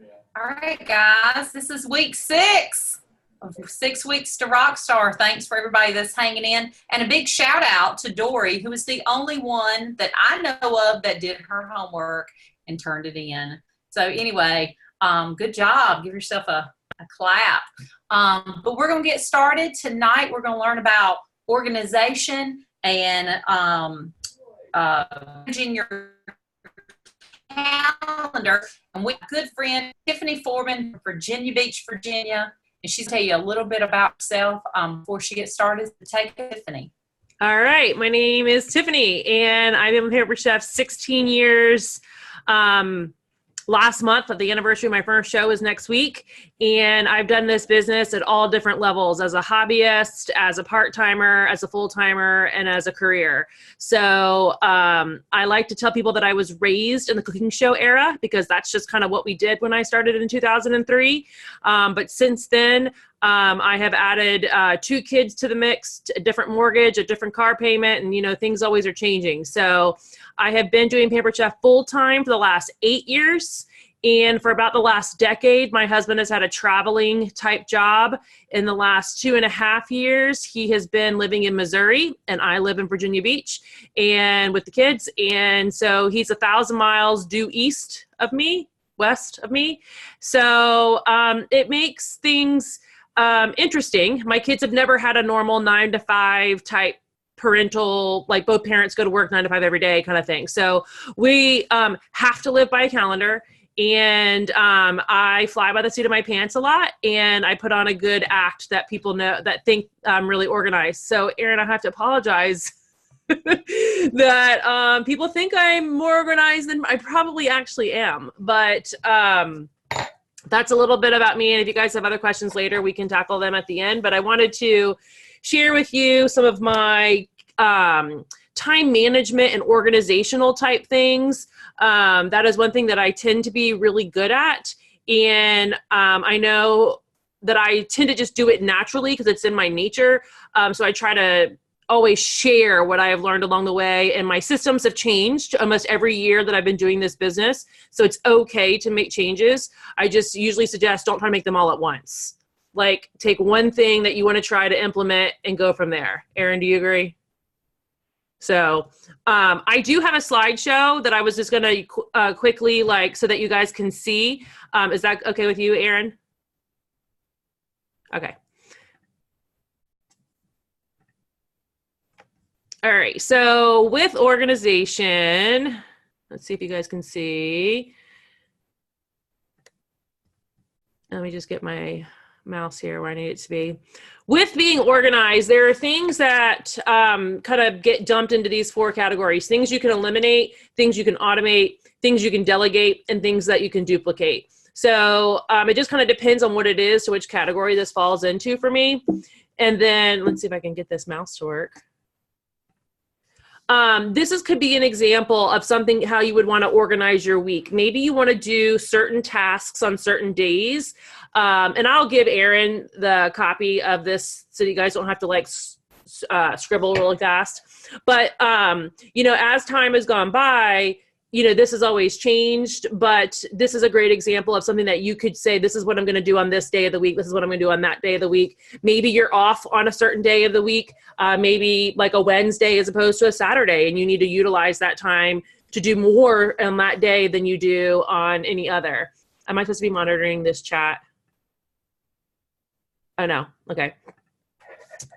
All right, guys, this is week 6 of 6 weeks to Rockstar. Thanks for everybody that's hanging in. And a big shout out to Dory, who is the only one that I know of that did her homework and turned it in. So anyway, good job. Give yourself a clap. But we're going to get started. Tonight, we're going to learn about organization and managing your calendar. And we have a good friend, Tiffany Foreman from Virginia Beach, Virginia, and she's going to tell you a little bit about herself before she gets started. Take it, Tiffany. All right. My name is Tiffany, and I've been here for Chef 16 years. Last month, the anniversary of my first show is next week, and I've done this business at all different levels, as a hobbyist, as a part-timer, as a full-timer, and as a career. So I like to tell people that I was raised in the cooking show era, because that's just kind of what we did when I started in 2003. But since then, I have added 2 kids to the mix, a different mortgage, a different car payment, and things always are changing. So I have been doing Pampered Chef full-time for the last 8 years. And for about the last decade, my husband has had a traveling type job. In the last 2.5 years, he has been living in Missouri, and I live in Virginia Beach and with the kids. And so he's 1,000 miles due east of me, west of me. So it makes things interesting. My kids have never had a normal 9-to-5 type parental, like both parents go to work 9 to 5 every day kind of thing. So we have to live by a calendar, and I fly by the seat of my pants a lot, and I put on a good act that people know, that think I'm really organized. So Erin, I have to apologize that people think I'm more organized than I probably actually am. But that's a little bit about me. And if you guys have other questions later, we can tackle them at the end. But I wanted to share with you some of my time management and organizational type things. That is one thing that I tend to be really good at. And I know that I tend to just do it naturally because it's in my nature. So I try to always share what I have learned along the way. And my systems have changed almost every year that I've been doing this business. So it's okay to make changes. I just usually suggest don't try to make them all at once. Like, take one thing that you want to try to implement and go from there. Erin, do you agree? So I do have a slideshow that I was just going to quickly, so that you guys can see. Is that okay with you, Erin? Okay. All right. So with organization, let's see if you guys can see. Let me just get my mouse here where I need it to be. With being organized, there are things that kind of get dumped into these 4 categories: things you can eliminate, things you can automate, things you can delegate, and things that you can duplicate. So it just kind of depends on what it is, to which category this falls into for me. And then let's see if I can get this mouse to work. Could be an example of something, how you would want to organize your week. Maybe you want to do certain tasks on certain days. And I'll give Erin the copy of this so you guys don't have to scribble really fast. But, as time has gone by, this has always changed, but this is a great example of something that you could say, this is what I'm going to do on this day of the week. This is what I'm going to do on that day of the week. Maybe you're off on a certain day of the week, maybe like a Wednesday as opposed to a Saturday, and you need to utilize that time to do more on that day than you do on any other. Am I supposed to be monitoring this chat? Oh, no. Okay.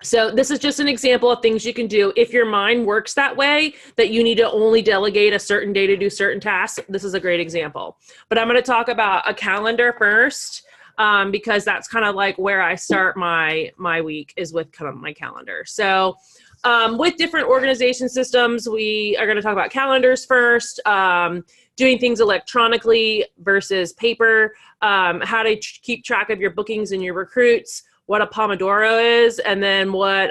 So this is just an example of things you can do. If your mind works that way, that you need to only delegate a certain day to do certain tasks, this is a great example. But I'm going to talk about a calendar first, because that's kind of like where I start my week, is with kind of my calendar. So with different organization systems, we are going to talk about calendars first, doing things electronically versus paper, how to keep track of your bookings and your recruits, what a Pomodoro is, and then what,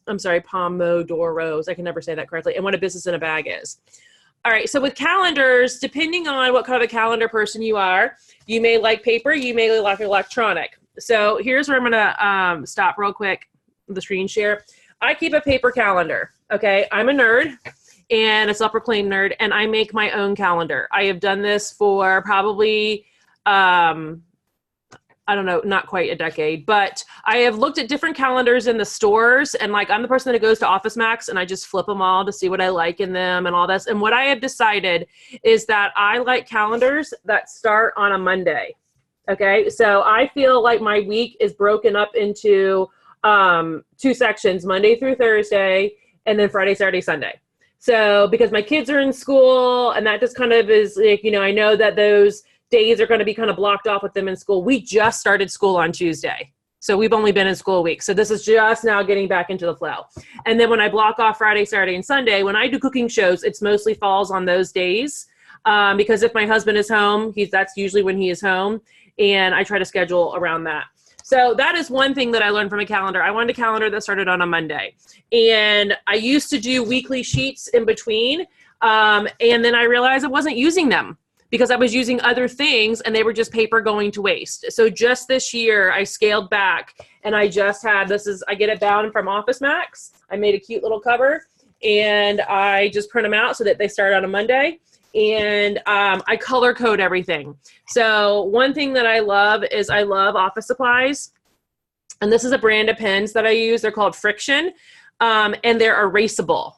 Pomodoros, I can never say that correctly, and what a business in a bag is. All right, so with calendars, depending on what kind of a calendar person you are, you may like paper, you may like electronic. So here's where I'm gonna stop real quick, the screen share. I keep a paper calendar, okay? I'm a nerd, and a self-proclaimed nerd, and I make my own calendar. I have done this for probably, I don't know, not quite a decade, but I have looked at different calendars in the stores, and like I'm the person that goes to Office Max and I just flip them all to see what I like in them and all this. And what I have decided is that I like calendars that start on a Monday. Okay, so I feel like my week is broken up into 2 sections, Monday through Thursday, and then Friday, Saturday, Sunday. So because my kids are in school, and that just kind of is like, you know, I know that those days are going to be kind of blocked off with them in school. We just started school on Tuesday. So we've only been in school a week. So this is just now getting back into the flow. And then when I block off Friday, Saturday, and Sunday, when I do cooking shows, it's mostly falls on those days. Because if my husband is home, that's usually when he is home. And I try to schedule around that. So that is one thing that I learned from a calendar. I wanted a calendar that started on a Monday. And I used to do weekly sheets in between. And then I realized I wasn't using them, because I was using other things and they were just paper going to waste. So just this year I scaled back, and I just had, I get it bound from Office Max. I made a cute little cover, and I just print them out so that they start on a Monday. And I color code everything. So one thing that I love is I love office supplies. And this is a brand of pens that I use. They're called Friction, and they're erasable.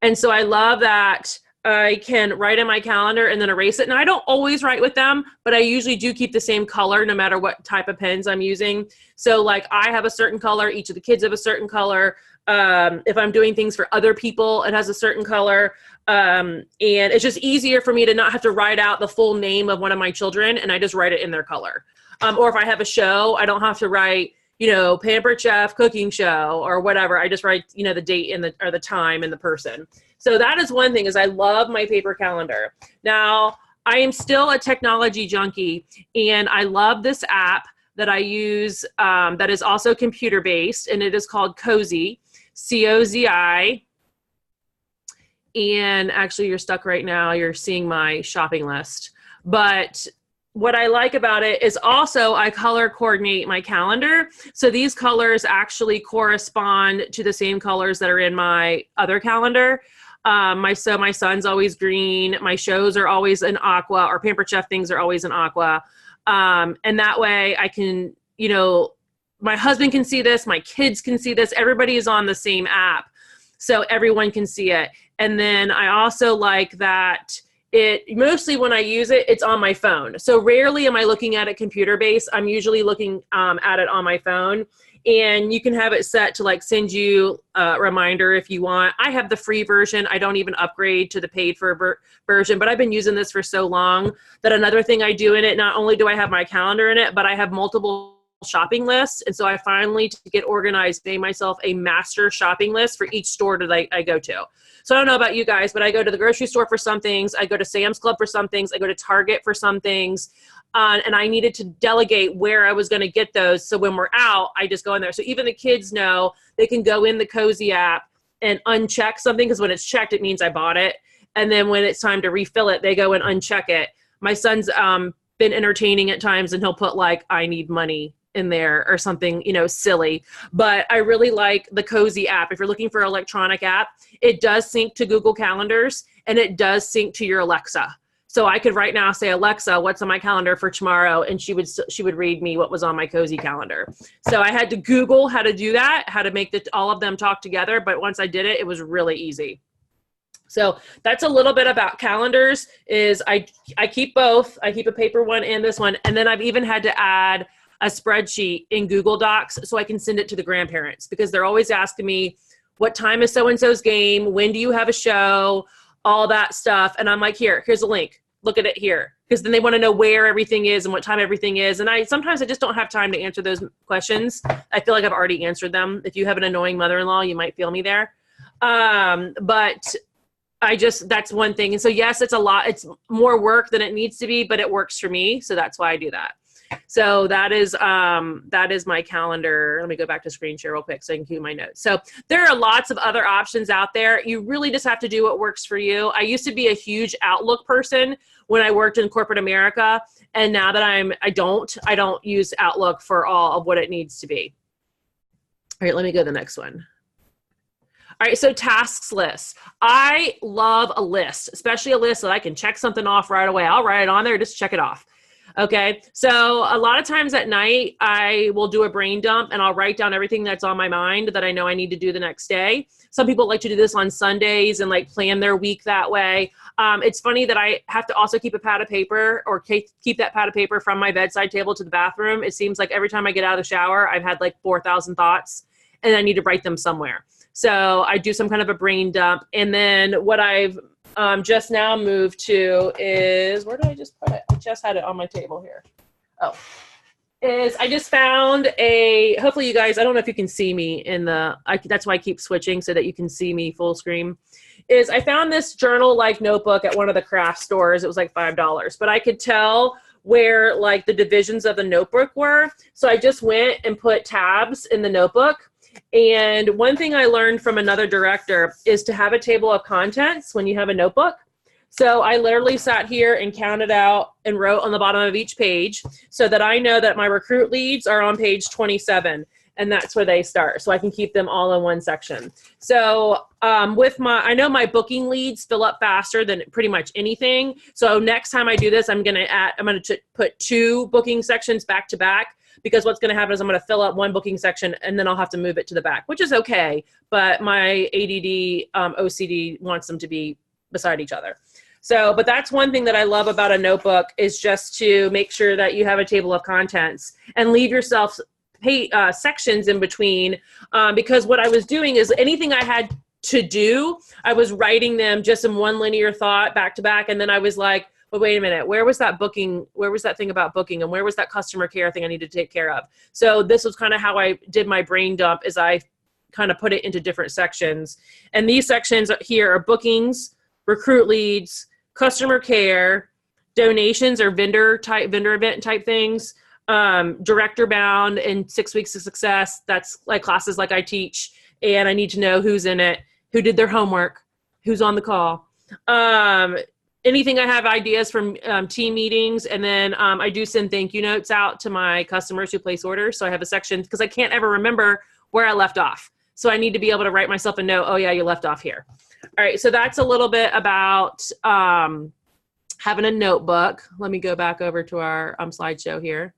And so I love that I can write in my calendar and then erase it. And I don't always write with them, but I usually do keep the same color no matter what type of pens I'm using. So like I have a certain color, each of the kids have a certain color. If I'm doing things for other people, it has a certain color. And it's just easier for me to not have to write out the full name of one of my children, and I just write it in their color. Or if I have a show, I don't have to write, you know, Pampered Chef cooking show or whatever. I just write, you know, the date and the time and the person. So that is one thing, is I love my paper calendar. Now, I am still a technology junkie, and I love this app that I use that is also computer-based, and it is called Cozy, C-O-Z-I. And actually, you're stuck right now. You're seeing my shopping list. But what I like about it is also I color coordinate my calendar. So these colors actually correspond to the same colors that are in my other calendar. My son's always green. My shows are always in aqua, or Pampered Chef things are always in aqua. And that way I can, you know, my husband can see this, my kids can see this, everybody is on the same app, so everyone can see it. And then I also like that mostly when I use it, it's on my phone. So rarely am I looking at it computer based. I'm usually looking at it on my phone. And you can have it set to like send you a reminder if you want. I have the free version. I don't even upgrade to the paid for version, but I've been using this for so long that another thing I do in it, not only do I have my calendar in it, but I have multiple shopping lists. And so I finally, to get organized, made myself a master shopping list for each store that I go to. So I don't know about you guys, but I go to the grocery store for some things. I go to Sam's Club for some things. I go to Target for some things. And I needed to delegate where I was going to get those. So when we're out, I just go in there. So even the kids know they can go in the Cozy app and uncheck something, because when it's checked, it means I bought it. And then when it's time to refill it, they go and uncheck it. My son's been entertaining at times, and he'll put like, I need money in there or something, you know, silly. But I really like the Cozy app. If you're looking for an electronic app, it does sync to Google Calendars, and it does sync to your Alexa. So I could right now say, Alexa, what's on my calendar for tomorrow? And she would read me what was on my Cozy calendar. So I had to Google how to do that, how to make all of them talk together. But once I did it, it was really easy. So that's a little bit about calendars. Is I keep both. I keep a paper one and this one. And then I've even had to add a spreadsheet in Google Docs so I can send it to the grandparents, because they're always asking me, what time is so-and-so's game? When do you have a show? All that stuff. And I'm like, here's a link. Look at it here. Because then they want to know where everything is and what time everything is. And sometimes I just don't have time to answer those questions. I feel like I've already answered them. If you have an annoying mother-in-law, you might feel me there. But that's one thing. And so yes, it's a lot. It's more work than it needs to be, but it works for me. So that's why I do that. So that is my calendar. Let me go back to screen share real quick so I can keep my notes. So there are lots of other options out there. You really just have to do what works for you. I used to be a huge Outlook person when I worked in corporate America. And now that I don't use Outlook for all of what it needs to be. All right, let me go to the next one. All right, so tasks lists. I love a list, especially a list that I can check something off right away. I'll write it on there, just check it off. Okay, so a lot of times at night, I will do a brain dump and I'll write down everything that's on my mind that I know I need to do the next day. Some people like to do this on Sundays and like plan their week that way. It's funny that I have to also keep a pad of paper or keep that pad of paper from my bedside table to the bathroom. It seems like every time I get out of the shower, I've had like 4,000 thoughts and I need to write them somewhere. So I do some kind of a brain dump. And then what I've just now moved to is, where did I just put it? I just had it on my table here. Oh, is I just found hopefully you guys, I don't know if you can see me that's why I keep switching so that you can see me full screen, is I found this journal-like notebook at one of the craft stores. It was like $5, but I could tell where like the divisions of the notebook were. So I just went and put tabs in the notebook. And one thing I learned from another director is to have a table of contents when you have a notebook. So I literally sat here and counted out and wrote on the bottom of each page so that I know that my recruit leads are on page 27 and that's where they start. So I can keep them all in one section. So I know my booking leads fill up faster than pretty much anything. So next time I do this, I'm going to put 2 booking sections back to back. Because what's going to happen is I'm going to fill up one booking section and then I'll have to move it to the back, which is okay. But my ADD OCD wants them to be beside each other. So, but that's one thing that I love about a notebook is just to make sure that you have a table of contents and leave yourself sections in between. Because what I was doing is anything I had to do, I was writing them just in one linear thought back to back. And then I was like, but wait a minute, where was that booking? Where was that thing about booking? And where was that customer care thing I need to take care of? So this was kind of how I did my brain dump, is I kind of put it into different sections. And these sections here are bookings, recruit leads, customer care, donations or vendor event type things, director bound and 6 weeks of success. That's like classes like I teach. And I need to know who's in it, who did their homework, who's on the call. Anything I have ideas from team meetings, and then I do send thank you notes out to my customers who place orders. So I have a section because I can't ever remember where I left off. So I need to be able to write myself a note. Oh yeah, you left off here. All right, so that's a little bit about having a notebook. Let me go back over to our slideshow here.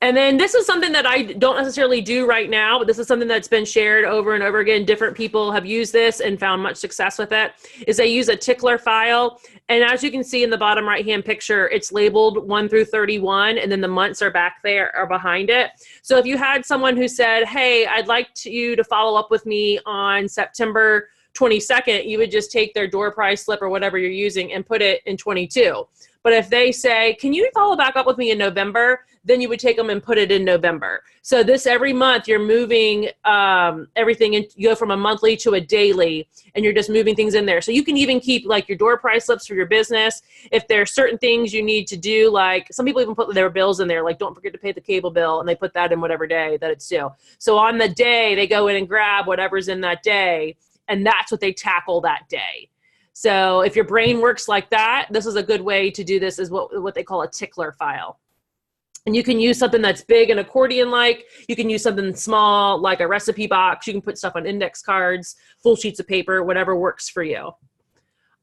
And then this is something that I don't necessarily do right now, but this is something that's been shared over and over again. Different people have used this and found much success with it, is they use a tickler file. And as you can see in the bottom right-hand picture, it's labeled 1 through 31, and then the months are back there or behind it. So if you had someone who said, hey, I'd like you to follow up with me on September 22nd, you would just take their door prize slip or whatever you're using and put it in 22. But if they say, can you follow back up with me in November? Then you would take them and put it in November. So this every month you're moving everything, and you go from a monthly to a daily, and you're just moving things in there. So you can even keep like your door price slips for your business. If there are certain things you need to do, like some people even put their bills in there, like don't forget to pay the cable bill, and they put that in whatever day that it's due. So on the day they go in and grab whatever's in that day, and that's what they tackle that day. So if your brain works like that, this is a good way to do this, is what they call a tickler file. And you can use something that's big and accordion-like. You can use something small, like a recipe box. You can put stuff on index cards, full sheets of paper, whatever works for you.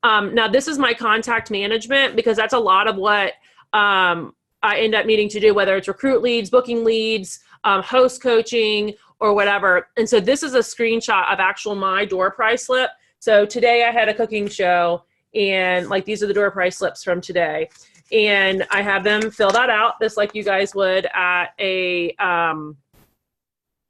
Now, this is my contact management, because that's a lot of what I end up needing to do, whether it's recruit leads, booking leads, host coaching, or whatever. And so this is a screenshot of my door prize slip. So today I had a cooking show, and like these are the door prize slips from today. And I have them fill that out just like you guys would at a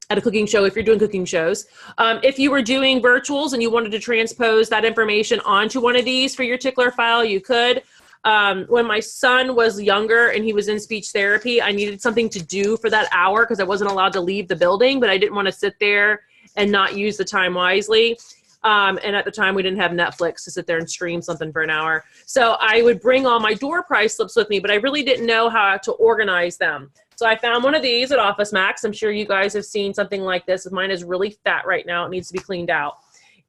cooking show if you're doing cooking shows. If you were doing virtuals and you wanted to transpose that information onto one of these for your tickler file, you could. When my son was younger and he was in speech therapy, I needed something to do for that hour because I wasn't allowed to leave the building, but I didn't want to sit there and not use the time wisely. And at the time we didn't have Netflix to sit there and stream something for an hour. So I would bring all my door prize slips with me, but I really didn't know how to organize them. So I found one of these at Office Max. I'm sure you guys have seen something like this. Mine is really fat right now. It needs to be cleaned out.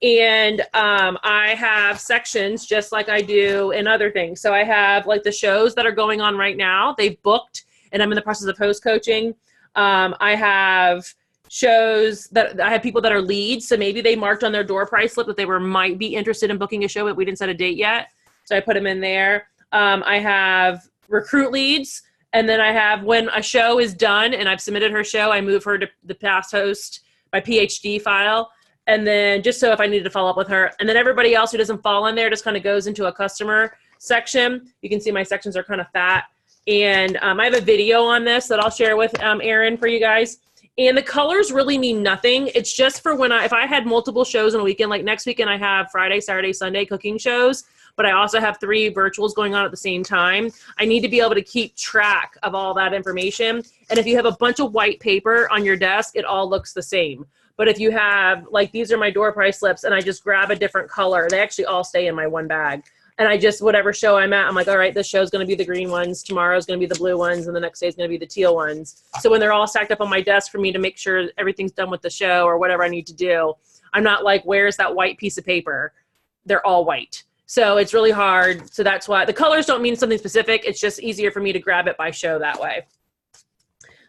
And I have sections just like I do in other things. So I have like the shows that are going on right now. They've booked, and I'm in the process of host coaching. I have shows that I have people that are leads. So maybe they marked on their door price slip that they might be interested in booking a show, but we didn't set a date yet. So I put them in there. I have recruit leads. And then I have when a show is done and I've submitted her show, I move her to the past host, my PhD file. And then just so if I needed to follow up with her. And then everybody else who doesn't fall in there just kind of goes into a customer section. You can see my sections are kind of fat. And I have a video on this that I'll share with Erin for you guys. And the colors really mean nothing. It's just for when if I had multiple shows in a weekend, like next weekend I have Friday, Saturday, Sunday cooking shows, but I also have 3 virtuals going on at the same time. I need to be able to keep track of all that information. And if you have a bunch of white paper on your desk, it all looks the same. But if you have, like these are my door price slips and I just grab a different color, they actually all stay in my one bag. And I just, whatever show I'm at, I'm like, all right, this show's going to be the green ones. Tomorrow's going to be the blue ones. And the next day is going to be the teal ones. So when they're all stacked up on my desk for me to make sure everything's done with the show or whatever I need to do, I'm not like, where's that white piece of paper? They're all white. So it's really hard. So that's why the colors don't mean something specific. It's just easier for me to grab it by show that way.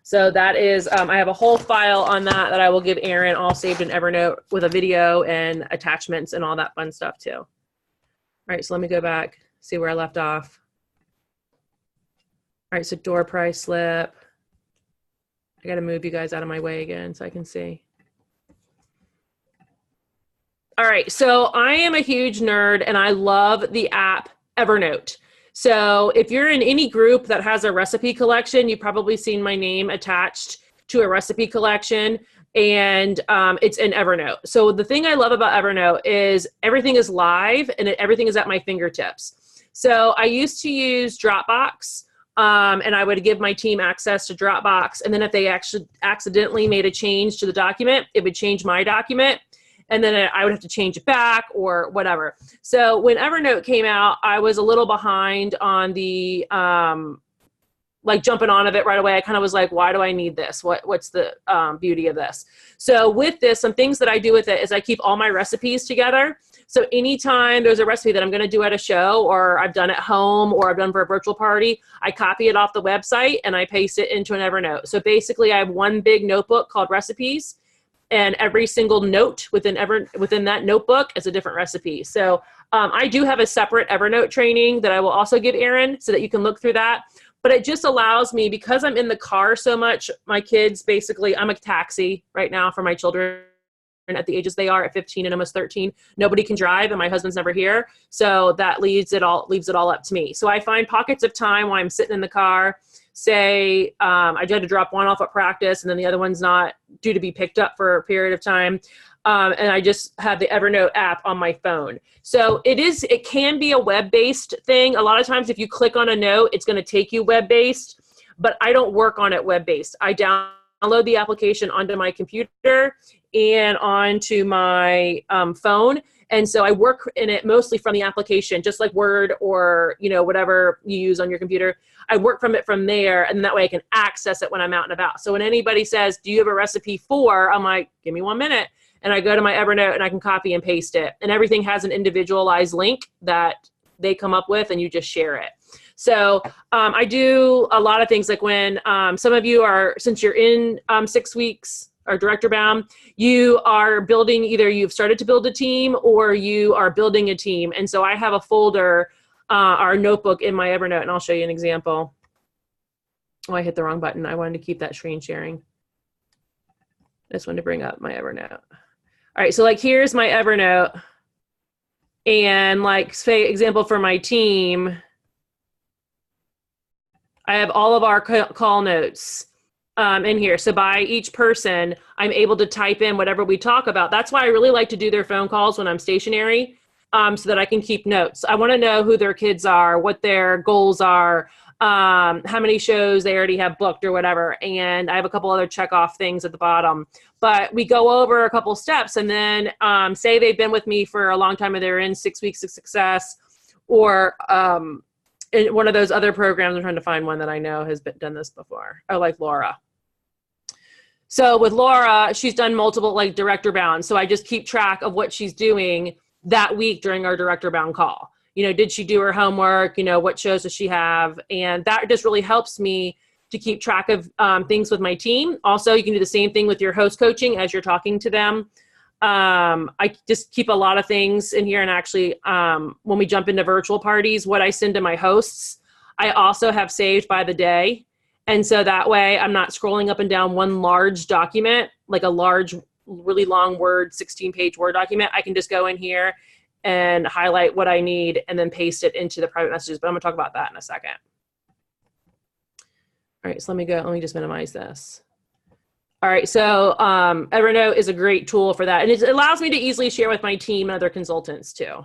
So that is, I have a whole file on that I will give Erin, all saved in Evernote with a video and attachments and all that fun stuff too. All right, so let me go back, see where I left off. All right, so door price slip. I got to move you guys out of my way again so I can see. All right, so I am a huge nerd and I love the app Evernote. So if you're in any group that has a recipe collection, you've probably seen my name attached to a recipe collection. And it's in Evernote. So the thing I love about Evernote is everything is live and everything is at my fingertips. So I used to use Dropbox and I would give my team access to Dropbox. And then if they actually accidentally made a change to the document, it would change my document. And then I would have to change it back or whatever. So when Evernote came out, I was a little behind on the like jumping on of it right away. I kind of was like, why do I need this? What's the beauty of this? So with this, some things that I do with it is I keep all my recipes together. So anytime there's a recipe that I'm going to do at a show or I've done at home or I've done for a virtual party, I copy it off the website and I paste it into an Evernote. So basically I have one big notebook called recipes and every single note within that notebook is a different recipe. So I do have a separate Evernote training that I will also give Erin so that you can look through that. But it just allows me, because I'm in the car so much, my kids basically, I'm a taxi right now for my children at the ages they are at 15 and almost 13. Nobody can drive and my husband's never here. So that leaves it all up to me. So I find pockets of time while I'm sitting in the car, say I had to drop one off at practice and then the other one's not due to be picked up for a period of time. And I just have the Evernote app on my phone. So it can be a web-based thing. A lot of times if you click on a note, it's going to take you web-based, but I don't work on it web-based. I download the application onto my computer and onto my phone. And so I work in it mostly from the application, just like Word or, whatever you use on your computer. I work from it from there, and that way I can access it when I'm out and about. So when anybody says, do you have a recipe for, I'm like, give me 1 minute. And I go to my Evernote and I can copy and paste it. And everything has an individualized link that they come up with and you just share it. So I do a lot of things like when some of you are, since you're in 6 weeks or director bound, you are building, either you've started to build a team or you are building a team. And so I have a folder, our notebook in my Evernote, and I'll show you an example. Oh, I hit the wrong button. I wanted to keep that screen sharing. I just wanted to bring up my Evernote. All right, so like here's my Evernote. And like, say, example for my team, I have all of our call notes in here. So by each person, I'm able to type in whatever we talk about. That's why I really like to do their phone calls when I'm stationary, so that I can keep notes. I want to know who their kids are, what their goals are, how many shows they already have booked or whatever. And I have a couple other check off things at the bottom. But we go over a couple steps and then say they've been with me for a long time and they're in 6 weeks of success, or in one of those other programs. I'm trying to find one that I know has done this before. Oh, like Laura. So with Laura, she's done multiple like director bound. So I just keep track of what she's doing that week during our director bound call. Did she do her homework? What shows does she have? And that just really helps me to keep track of things with my team. Also, you can do the same thing with your host coaching as you're talking to them. I just keep a lot of things in here. And actually, when we jump into virtual parties, what I send to my hosts, I also have saved by the day. And so that way I'm not scrolling up and down one large document, like a large, really long Word, 16-page Word document. I can just go in here and highlight what I need and then paste it into the private messages. But I'm gonna talk about that in a second. All right, so let me just minimize this. All right, so Evernote is a great tool for that. And it allows me to easily share with my team and other consultants too.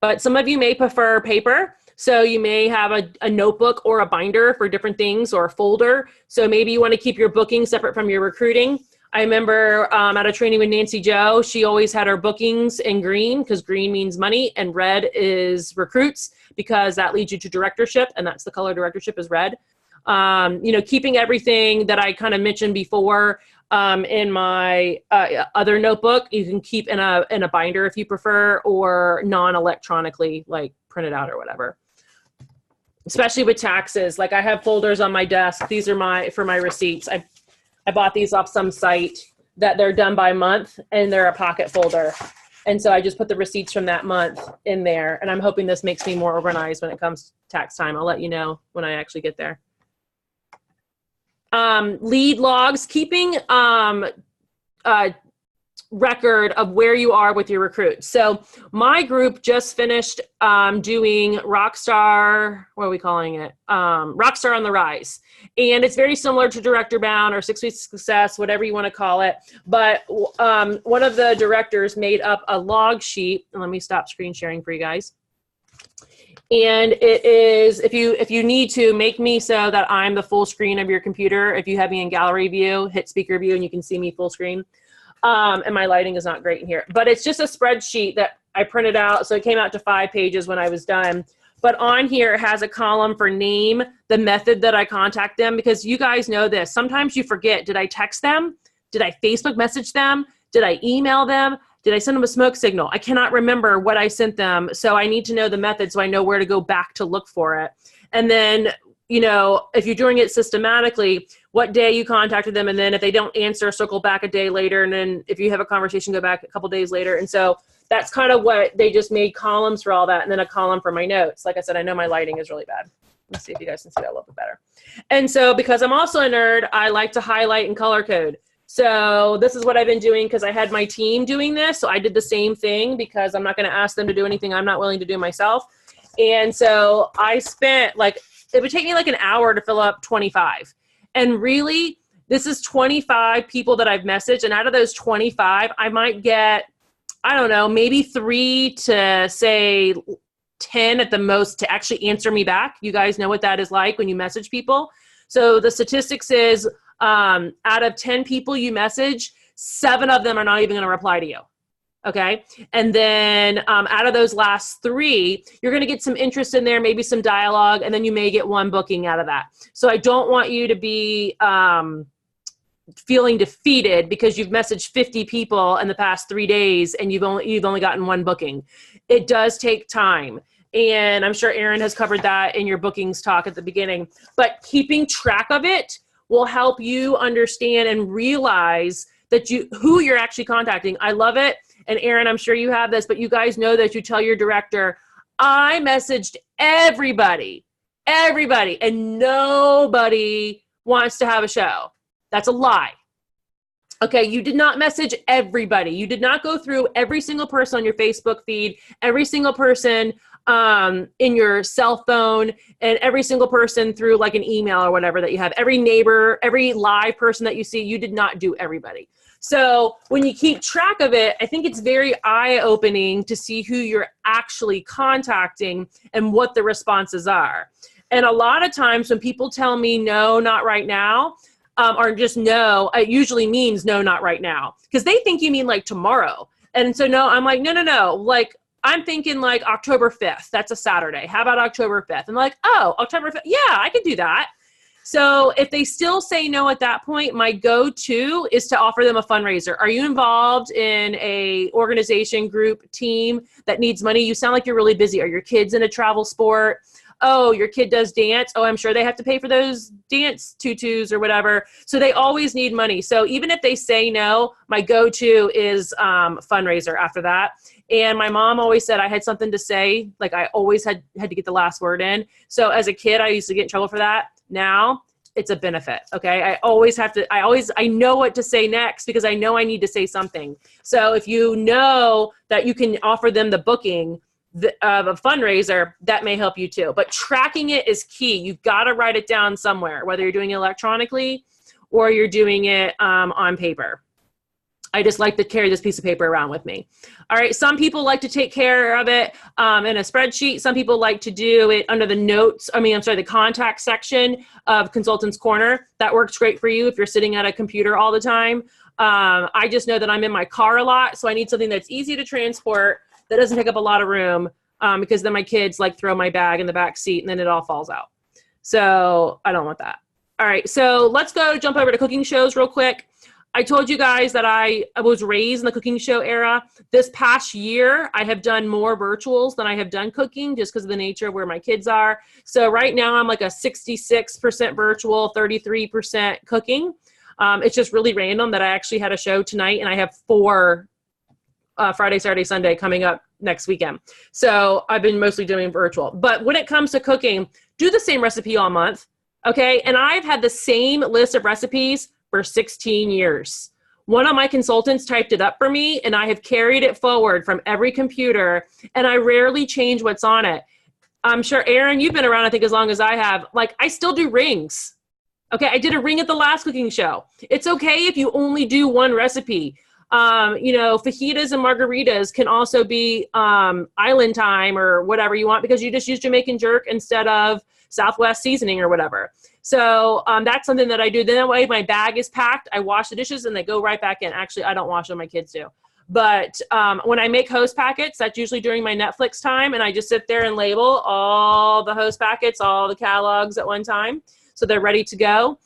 But some of you may prefer paper. So you may have a notebook or a binder for different things, or a folder. So maybe you want to keep your booking separate from your recruiting. I remember at a training with Nancy Joe, she always had her bookings in green, because green means money, and red is recruits, because that leads you to directorship, and that's the color directorship is red. You know, keeping everything that I kind of mentioned before in my other notebook, you can keep in a binder if you prefer, or non-electronically, like printed out or whatever. Especially with taxes, like I have folders on my desk. These are for my receipts. I bought these off some site that they're done by month, and they're a pocket folder. And so I just put the receipts from that month in there, and I'm hoping this makes me more organized when it comes to tax time. I'll let you know when I actually get there. Lead logs, keeping record of where you are with your recruits. So my group just finished doing Rockstar, what are we calling it? Rockstar on the Rise. And it's very similar to Director Bound or 6 Weeks of Success, whatever you want to call it. But one of the directors made up a log sheet. And let me stop screen sharing for you guys. And it is, if you need to, make me so that I'm the full screen of your computer. If you have me in gallery view, hit speaker view and you can see me full screen. And my lighting is not great in here, but it's just a spreadsheet that I printed out. So it came out to 5 pages when I was done. But on here, it has a column for name, the method that I contact them, because you guys know this. Sometimes you forget, did I text them? Did I Facebook message them? Did I email them? Did I send them a smoke signal? I cannot remember what I sent them. So I need to know the method so I know where to go back to look for it. And then, you know, if you're doing it systematically, what day you contacted them, and then if they don't answer, circle back a day later. And then if you have a conversation, go back a couple days later. And so that's kind of what they just made columns for all that. And then a column for my notes. Like I said, I know my lighting is really bad. Let's see if you guys can see that a little bit better. And so because I'm also a nerd, I like to highlight and color code. So this is what I've been doing because I had my team doing this. So I did the same thing because I'm not going to ask them to do anything I'm not willing to do myself. And so I spent it would take me like an hour to fill up 25. And really, this is 25 people that I've messaged. And out of those 25, I might get, I don't know, maybe 3 to say 10 at the most to actually answer me back. You guys know what that is like when you message people. So the statistics is out of 10 people you message, 7 of them are not even going to reply to you. Okay. And then out of those last 3, you're going to get some interest in there, maybe some dialogue, and then you may get 1 booking out of that. So I don't want you to be feeling defeated because you've messaged 50 people in the past 3 days and you've only gotten 1 booking. It does take time. And I'm sure Erin has covered that in your bookings talk at the beginning, but keeping track of it will help you understand and realize that who you're actually contacting. I love it. And Erin, I'm sure you have this, but you guys know that you tell your director, I messaged everybody, and nobody wants to have a show. That's a lie. Okay, you did not message everybody. You did not go through every single person on your Facebook feed, every single person in your cell phone, and every single person through like an email or whatever that you have. Every neighbor, every live person that you see, you did not do everybody. So when you keep track of it, I think it's very eye-opening to see who you're actually contacting and what the responses are. And a lot of times when people tell me, no, not right now, or just no, it usually means no, not right now. Because they think you mean like tomorrow. And so no, I'm like, no. Like, I'm thinking like October 5th. That's a Saturday. How about October 5th? And like, oh, October 5th. Yeah, I could do that. So if they still say no at that point, my go-to is to offer them a fundraiser. Are you involved in a organization, group, team that needs money? You sound like you're really busy. Are your kids in a travel sport? oh, your kid does dance. Oh, I'm sure they have to pay for those dance tutus or whatever. So they always need money. So even if they say no, my go-to is fundraiser after that. And my mom always said I had something to say. Like I always had to get the last word in. So as a kid, I used to get in trouble for that. Now it's a benefit. Okay. I know what to say next because I know I need to say something. So if you know that you can offer them the booking of a fundraiser, that may help you too. But tracking it is key. You've got to write it down somewhere, whether you're doing it electronically or you're doing it on paper. I just like to carry this piece of paper around with me. All right. Some people like to take care of it in a spreadsheet. Some people like to do it under the contact section of Consultants Corner. That works great for you if you're sitting at a computer all the time. I just know that I'm in my car a lot, so I need something that's easy to transport, that doesn't take up a lot of room, because then my kids like throw my bag in the back seat and then it all falls out. So I don't want that. All right. So let's jump over to cooking shows real quick. I told you guys that I was raised in the cooking show era. This past year, I have done more virtuals than I have done cooking just because of the nature of where my kids are. So right now I'm like a 66% virtual, 33% cooking. It's just really random that I actually had a show tonight and I have 4 Friday, Saturday, Sunday coming up next weekend. So I've been mostly doing virtual. But when it comes to cooking, do the same recipe all month. Okay. And I've had the same list of recipes for 16 years. One of my consultants typed it up for me and I have carried it forward from every computer and I rarely change what's on it. I'm sure, Aaron, you've been around, I think, as long as I have. Like, I still do rings. Okay. I did a ring at the last cooking show. It's okay if you only do one recipe. Fajitas and margaritas can also be island time or whatever you want because you just use Jamaican jerk instead of Southwest seasoning or whatever. So that's something that I do. Then that way my bag is packed. I wash the dishes and they go right back in. Actually, I don't wash them. My kids do. But when I make host packets, that's usually during my Netflix time. And I just sit there and label all the host packets, all the catalogs at one time. So they're ready to go.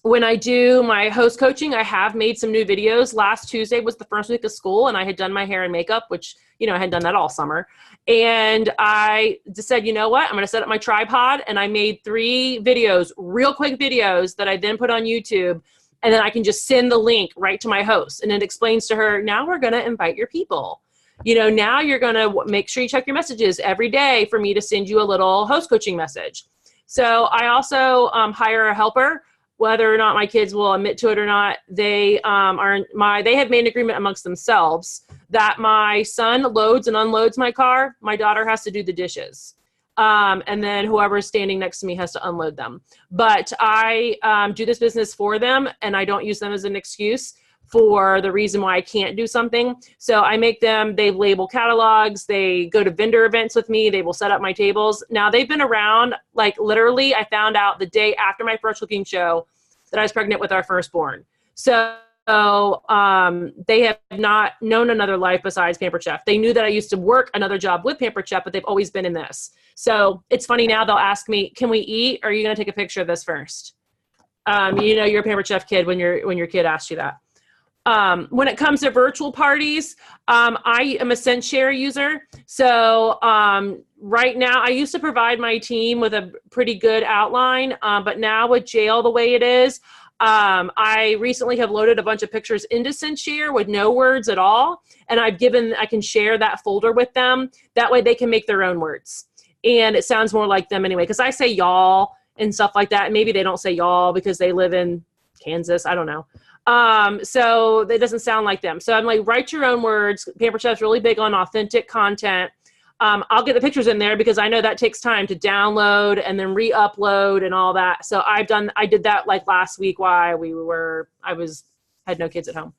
When I do my host coaching, I have made some new videos. Last Tuesday was the first week of school and I had done my hair and makeup, which, I had done that all summer. And I just said, you know what? I'm going to set up my tripod. And I made 3 videos, real quick videos that I then put on YouTube. And then I can just send the link right to my host. And it explains to her, now we're going to invite your people. Now you're going to make sure you check your messages every day for me to send you a little host coaching message. So I also hire a helper. Whether or not my kids will admit to it or not, they have made an agreement amongst themselves that my son loads and unloads my car. My daughter has to do the dishes. And then whoever is standing next to me has to unload them. But I do this business for them and I don't use them as an excuse for the reason why I can't do something. So I make them, they label catalogs, they go to vendor events with me, they will set up my tables. Now they've been around, like literally I found out the day after my first cooking show that I was pregnant with our firstborn. So they have not known another life besides Pampered Chef. They knew that I used to work another job with Pampered Chef, but they've always been in this. So it's funny now they'll ask me, can we eat? Or are you going to take a picture of this first? You're a Pampered Chef kid when your kid asks you that. When it comes to virtual parties, I am a SendShare user. So right now, I used to provide my team with a pretty good outline, but now with jail the way it is, I recently have loaded a bunch of pictures into SendShare with no words at all. And I can share that folder with them. That way they can make their own words. And it sounds more like them anyway, because I say y'all and stuff like that. And maybe they don't say y'all because they live in Kansas. I don't know. So that doesn't sound like them. So I'm like, write your own words. Pampered Chef's really big on authentic content. I'll get the pictures in there because I know that takes time to download and then re-upload and all that. So I did that like last week while had no kids at home.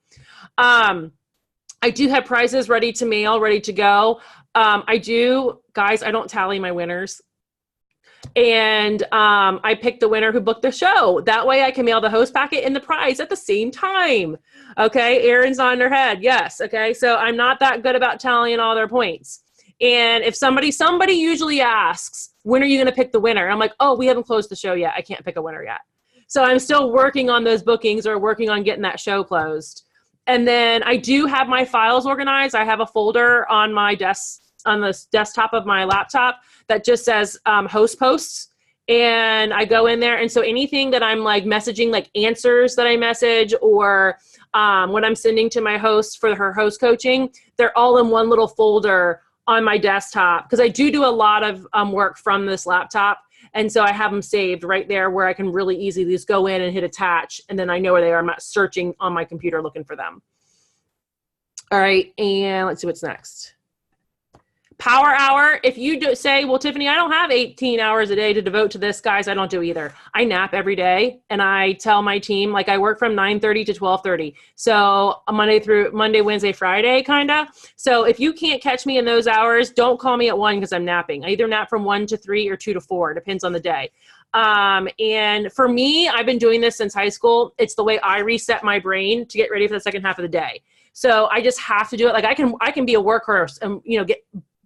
I do have prizes ready to mail, ready to go. Guys, I don't tally my winners. And I picked the winner who booked the show. That way I can mail the host packet and the prize at the same time. Okay, Erin's on her head. Yes, okay. So I'm not that good about tallying all their points. And if somebody usually asks, when are you going to pick the winner? I'm like, oh, we haven't closed the show yet. I can't pick a winner yet. So I'm still working on those bookings or working on getting that show closed. And then I do have my files organized. I have a folder on my desk the desktop of my laptop that just says host posts. And I go in there. And so anything that I'm like messaging, like answers that I message or what I'm sending to my host for her host coaching, they're all in one little folder on my desktop. Because I do a lot of work from this laptop. And so I have them saved right there where I can really easily just go in and hit attach. And then I know where they are. I'm not searching on my computer looking for them. All right. And let's see what's next. Power hour. If you do say, well, Tiffany, I don't have 18 hours a day to devote to this, guys, I don't do either. I nap every day. And I tell my team, like I work from 9:30 to 12:30. So Monday, Wednesday, Friday, kind of. So if you can't catch me in those hours, don't call me at 1 because I'm napping. I either nap from 1 to 3 or 2 to 4. It depends on the day. And for me, I've been doing this since high school. It's the way I reset my brain to get ready for the second half of the day. So I just have to do it. Like I can be a workhorse and,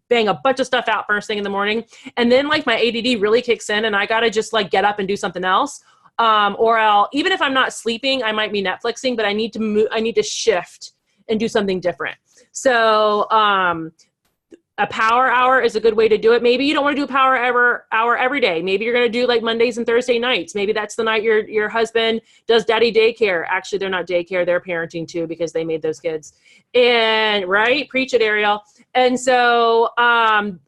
bang a bunch of stuff out first thing in the morning. And then like my ADD really kicks in and I got to just like get up and do something else. Or even if I'm not sleeping, I might be Netflixing, but I need to move, I need to shift and do something different. So, a power hour is a good way to do it. Maybe you don't want to do a power hour every day. Maybe you're going to do like Mondays and Thursday nights. Maybe that's the night your husband does daddy daycare. Actually, they're not daycare. They're parenting too because they made those kids. And right, preach it, Ariel. And so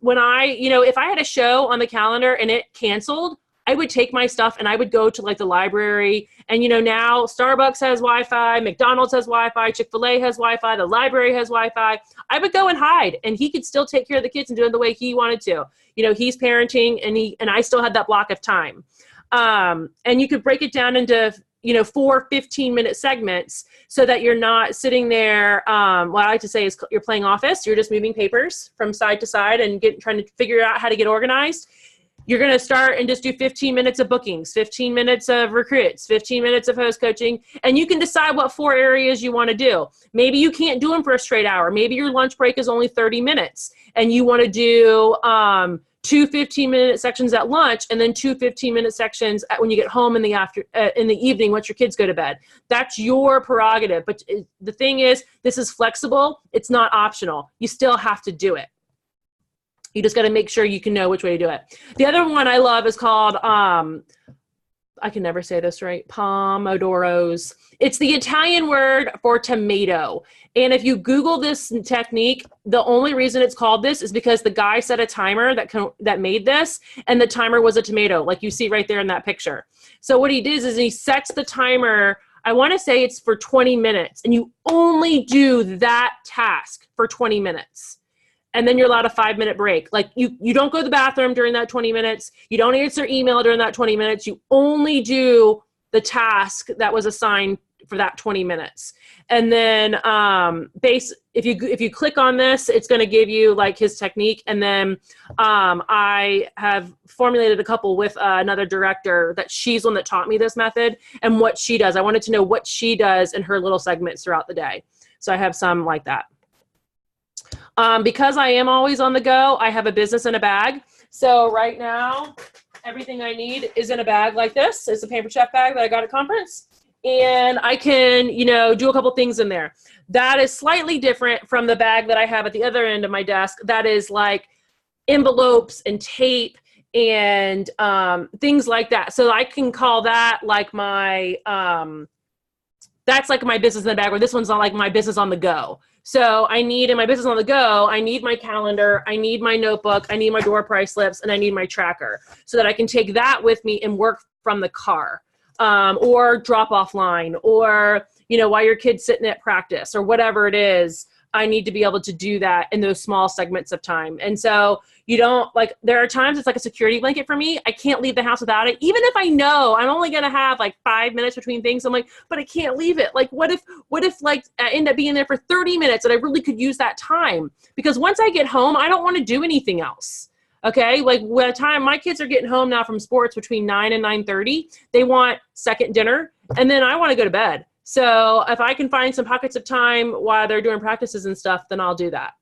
when if I had a show on the calendar and it canceled, I would take my stuff and I would go to like the library. And, now Starbucks has Wi-Fi, McDonald's has Wi-Fi, Chick-fil-A has Wi-Fi, the library has Wi-Fi. I would go and hide and he could still take care of the kids and do it the way he wanted to. He's parenting and I still had that block of time. And you could break it down into, 4 15-minute segments so that you're not sitting there. What I like to say is you're playing office. You're just moving papers from side to side and trying to figure out how to get organized. You're going to start and just do 15 minutes of bookings, 15 minutes of recruits, 15 minutes of host coaching, and you can decide what 4 areas you want to do. Maybe you can't do them for a straight hour. Maybe your lunch break is only 30 minutes and you want to do 2 15-minute sections at lunch and then 2 15-minute sections when you get home in the evening once your kids go to bed. That's your prerogative. But the thing is, this is flexible. It's not optional. You still have to do it. You just got to make sure you can know which way to do it. The other one I love is called, I can never say this right, pomodoros. It's the Italian word for tomato. And if you Google this technique, the only reason it's called this is because the guy set a timer that made this, and the timer was a tomato, like you see right there in that picture. So what he does is he sets the timer, I want to say it's for 20 minutes, and you only do that task for 20 minutes. And then you're allowed a 5-minute break. Like you don't go to the bathroom during that 20 minutes. You don't answer email during that 20 minutes. You only do the task that was assigned for that 20 minutes. And then if you click on this, it's going to give you like his technique. And then I have formulated a couple with another director that she's one that taught me this method and what she does. I wanted to know what she does in her little segments throughout the day. So I have some like that. Because I am always on the go, I have a business in a bag. So right now, everything I need is in a bag like this. It's a Pampered Chef bag that I got at conference. And I can, do a couple things in there. That is slightly different from the bag that I have at the other end of my desk. That is like envelopes and tape and things like that. So I can call that like my, that's like my business in the bag, where this one's not like my business on the go. So I need, in my business on the go, I need my calendar, I need my notebook, I need my door price slips, and I need my tracker so that I can take that with me and work from the car, or drop offline, or, while your kid's sitting at practice or whatever it is. I need to be able to do that in those small segments of time. And so there are times it's like a security blanket for me. I can't leave the house without it. Even if I know I'm only going to have like 5 minutes between things, I'm like, but I can't leave it. Like, what if like I end up being there for 30 minutes and I really could use that time? Because once I get home, I don't want to do anything else. Okay. Like by the time my kids are getting home now from sports between 9 and 9:30, they want second dinner and then I want to go to bed. So if I can find some pockets of time while they're doing practices and stuff, then I'll do that.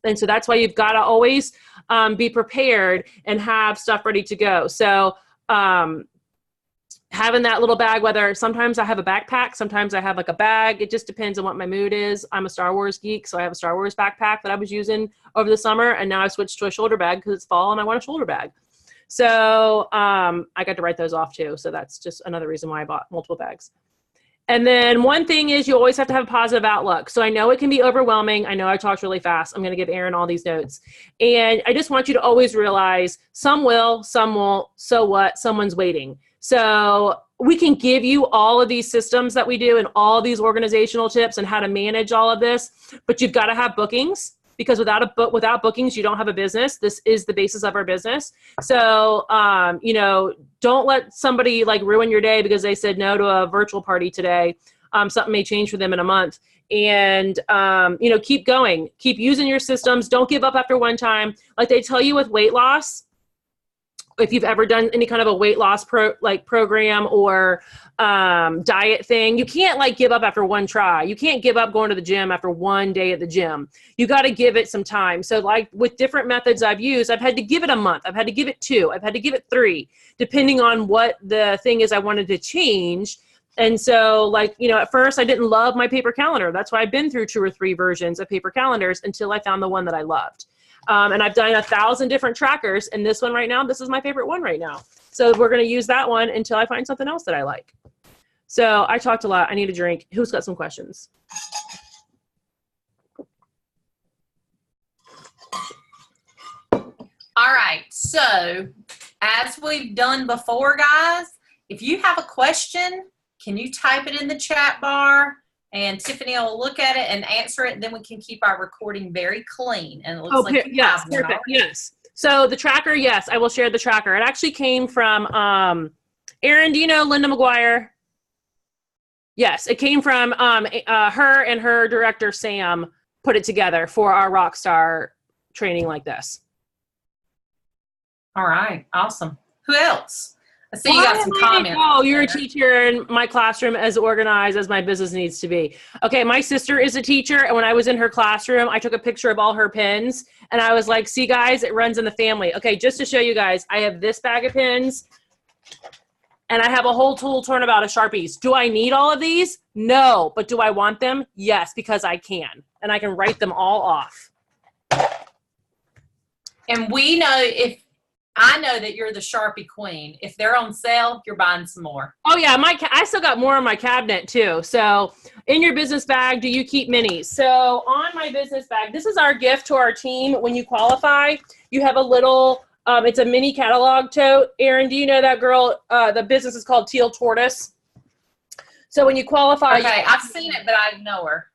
And so that's why you've got to always be prepared and have stuff ready to go. So having that little bag, whether sometimes I have a backpack, sometimes I have like a bag. It just depends on what my mood is. I'm a Star Wars geek, so I have a Star Wars backpack that I was using over the summer, and now I've switched to a shoulder bag because it's fall and I want a shoulder bag. So I got to write those off too. So that's just another reason why I bought multiple bags. And then one thing is you always have to have a positive outlook. So I know it can be overwhelming. I know I talked really fast. I'm going to give Erin all these notes. And I just want you to always realize some will, some won't. So what? Someone's waiting. So we can give you all of these systems that we do and all these organizational tips and how to manage all of this, but you've got to have bookings, because without bookings, you don't have a business. This is the basis of our business. So, don't let somebody like ruin your day because they said no to a virtual party today. Something may change for them in a month. And, keep going. Keep using your systems. Don't give up after one time. Like they tell you with weight loss, if you've ever done any kind of a weight loss program or diet thing, you can't like give up after one try. You can't give up going to the gym after one day at the gym. You got to give it some time. So like with different methods I've used, I've had to give it a month. I've had to give it 2. I've had to give it 3, depending on what the thing is I wanted to change. And so at first I didn't love my paper calendar. That's why I've been through 2 or 3 versions of paper calendars until I found the one that I loved. And I've done 1,000 different trackers, and this one right now, this is my favorite one right now. So we're going to use that one until I find something else that I like. So I talked a lot. I need a drink. Who's got some questions? All right. So as we've done before, guys, if you have a question, can you type it in the chat bar? And Tiffany will look at it and answer it, and then we can keep our recording very clean. And it looks like you yes, have one perfect. already. Yes. So the tracker, yes, I will share the tracker. It actually came from Erin. Do you know Linda McGuire? Yes, it came from her and her director Sam put it together for our Rockstar training like this. All right, awesome. Who else? I see you got some comments. Oh, you're a teacher in my classroom as organized as my business needs to be. Okay, my sister is a teacher, and when I was in her classroom, I took a picture of all her pens, and I was like, see, guys, it runs in the family. Okay, just to show you guys, I have this bag of pens, and I have a whole tool turnabout of Sharpies. Do I need all of these? No, but do I want them? Yes, because I can, and I can write them all off. And I know that you're the Sharpie queen. If they're on sale, you're buying some more. Oh yeah, I still got more in my cabinet too. So in your business bag, do you keep minis? So on my business bag, this is our gift to our team. When you qualify, you have a little, it's a mini catalog tote. Erin, do you know that girl? The business is called Teal Tortoise. So when you qualify. Okay, I've seen it, but I know her.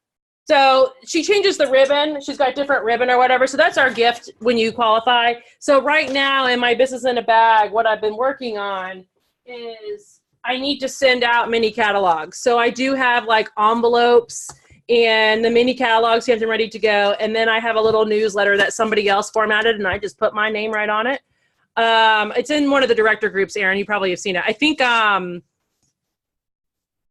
So she changes the ribbon. She's got different ribbon or whatever. So that's our gift when you qualify. So right now in my business in a bag, what I've been working on is I need to send out mini catalogs. So I do have like envelopes and the mini catalogs, have them ready to go. And then I have a little newsletter that somebody else formatted, and I just put my name right on it. It's in one of the director groups, Erin. You probably have seen it. I think,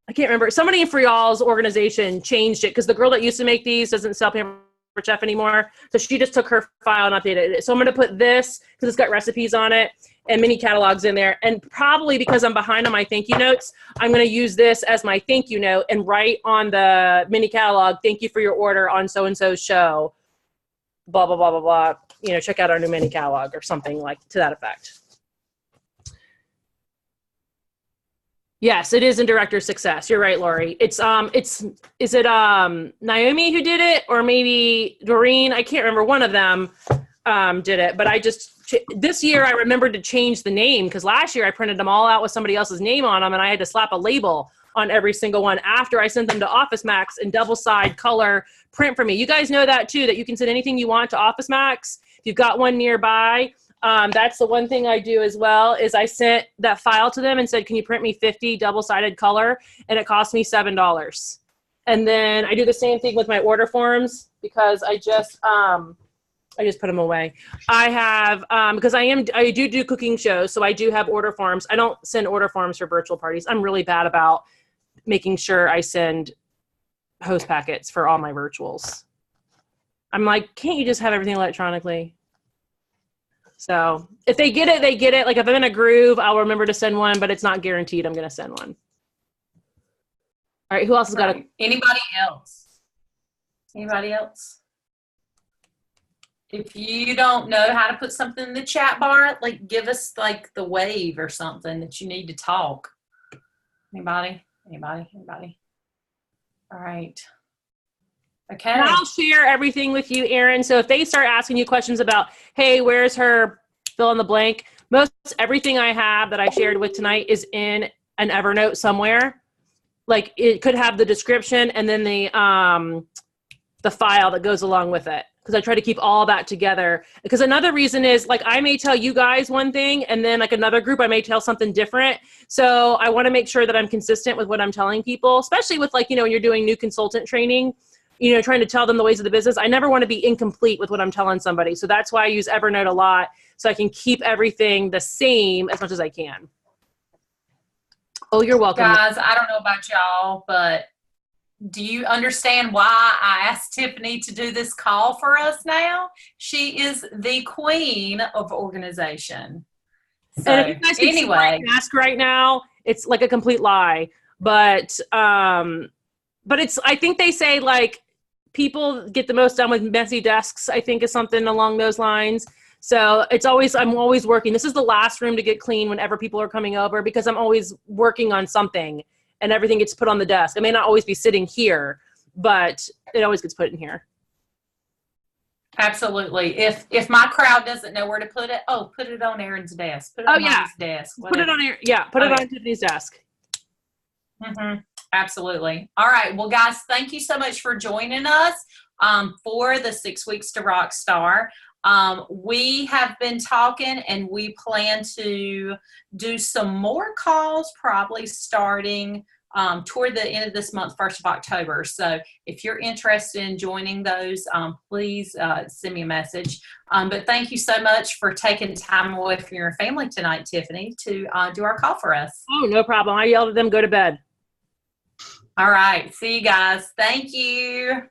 I can't remember. Somebody in Frial's organization changed it because the girl that used to make these doesn't sell Pampered Chef anymore. So she just took her file and updated it. So I'm going to put this, because it's got recipes on it, and mini catalogs in there. And probably because I'm behind on my thank you notes, I'm going to use this as my thank you note and write on the mini catalog, thank you for your order on so-and-so's show, blah, blah, blah, blah, blah. Check out our new mini catalog or something like to that effect. Yes, it is in director success. You're right, Lori. Is it Naomi who did it, or maybe Doreen? I can't remember. One of them did it, but this year I remembered to change the name, because last year I printed them all out with somebody else's name on them, and I had to slap a label on every single one after I sent them to Office Max in double side color print for me. You guys know that too, that you can send anything you want to Office Max. If you've got one nearby. That's the one thing I do as well, is I sent that file to them and said, can you print me 50 double-sided color? And it cost me $7. And then I do the same thing with my order forms, because I just put them away. I have, because I do cooking shows, so I do have order forms. I don't send order forms for virtual parties. I'm really bad about making sure I send host packets for all my virtuals. I'm like, can't you just have everything electronically? So if they get it, they get it. Like if I'm in a groove, I'll remember to send one, but it's not guaranteed I'm going to send one. All right. Who else has got a? Anybody else? Anybody else? If you don't know how to put something in the chat bar, like give us like the wave or something that you need to talk. Anybody? Anybody? Anybody? All right. Okay. And I'll share everything with you, Erin. So if they start asking you questions about, hey, where's her fill in the blank? Most everything I have that I shared with tonight is in an Evernote somewhere. Like it could have the description and then the file that goes along with it. Because I try to keep all that together. Because another reason is like I may tell you guys one thing and then like another group I may tell something different. So I want to make sure that I'm consistent with what I'm telling people, especially with like, you know, when you're doing new consultant training, you know, trying to tell them the ways of the business. I never want to be incomplete with what I'm telling somebody. So that's why I use Evernote a lot so I can keep everything the same as much as I can. Oh, you're welcome. Guys, I don't know about y'all, but do you understand why I asked Tiffany to do this call for us now? She is the queen of organization. So, and if you guys can see my mask right now, it's like a complete lie. But it's, I think they say like people get the most done with messy desks, I think is something along those lines. So it's always, I'm always working. This is the last room to get clean whenever people are coming over because I'm always working on something. And everything gets put on the desk. It may not always be sitting here, but it always gets put in here. Absolutely. If my crowd doesn't know where to put it, put it on Erin's desk. Put it on Mom's desk. Put it on put it on Tiffany's desk. Mm-hmm. Absolutely. All right. Well, guys, thank you so much for joining us for the 6 Weeks to Rockstar. We have been talking and we plan to do some more calls probably starting toward the end of this month, 1st of October. So if you're interested in joining those, please send me a message. But thank you so much for taking time away from your family tonight, Tiffany, to do our call for us. Oh, no problem. I yelled at them, go to bed. All right. See you guys. Thank you.